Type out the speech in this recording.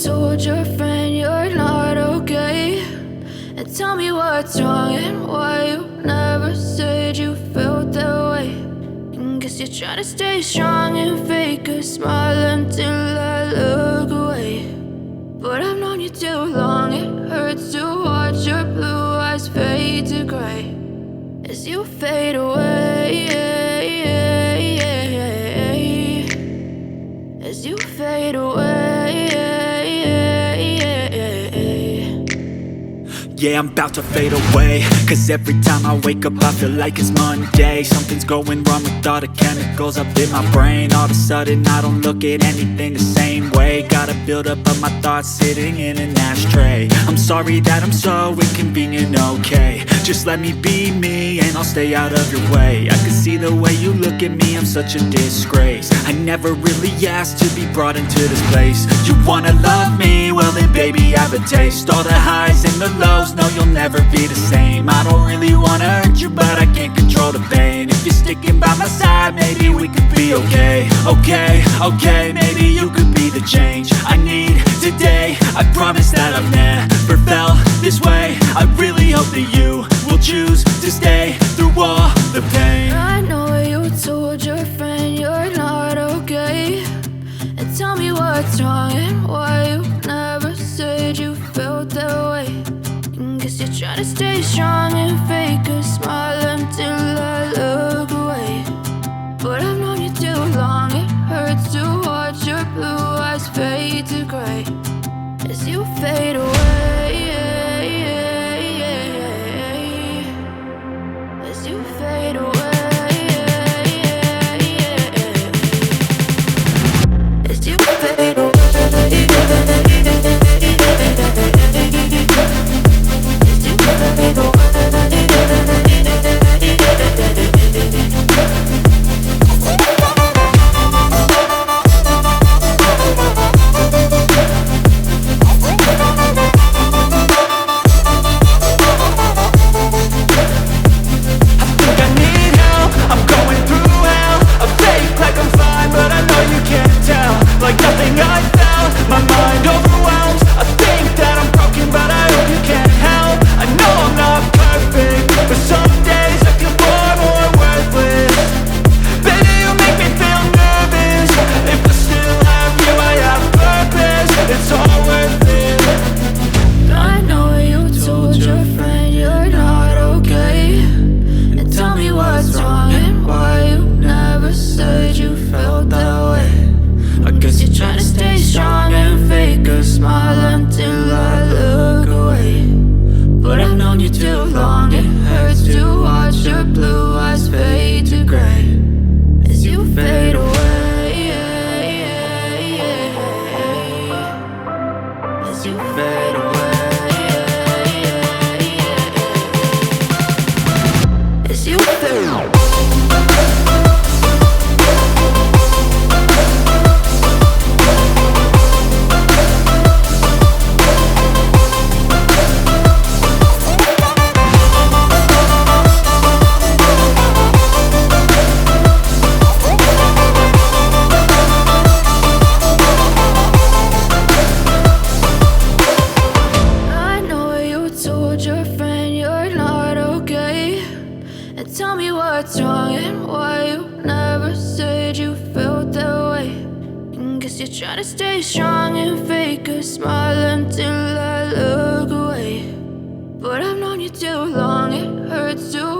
told your friend you're not okay, and tell me what's wrong and why you never said you felt that way. And guess you're trying to stay strong and fake a smile until I look away. But I've known you too long, it hurts to watch your blue eyes fade to gray as you fade away, as you fade away. Yeah, I'm about to fade away, cause every time I wake up I feel like it's Monday. Something's going wrong with all the chemicals up in my brain. All of a sudden I don't look at anything the same way. Gotta build up of my thoughts sitting in an ashtray. I'm sorry that I'm so inconvenient, okay. Just let me be me and I'll stay out of your way. I can see the way you look at me, I'm such a disgrace. I never really asked to be brought into this place. You wanna love me? Well then baby have a taste. All the highs and the lows, no you'll never be the same. I don't really wanna hurt you but I can't control the pain. If you're sticking by my side maybe we could be okay. Okay, maybe you could be the change I need today. I promise that I've never felt this way. I really hope that you will choose to stay through all the pain. I know you told your friend you're not okay, and tell me what's wrong and why you never said you felt that way. And guess you're trying to stay strong and fake a smile until I look away. But I've known you too long, it hurts to watch your blue eyes fade to gray as you fade away, as you fade away, as you fade away. Like nothing I felt, my mind overwhelmed. I think that I'm broken but I hope you can't help. I know I'm not perfect, but some days I feel far more worthless. Baby, you make me feel nervous. If I still have you, I have purpose. It's all worth it. I know you told your friend you're not okay, and tell me what's wrong and why you never said you felt that way. I guess you're trying to stay strong and fake a smile until I look away. But I've known you too long, it hurts to watch your blue eyes fade to gray as you fade away, as you fade away, as you fade away. Your friend you're not okay, and tell me what's wrong and why you never said you felt that way. And guess you're trying to stay strong and fake a smile until I look away. But I've known you too long, it hurts to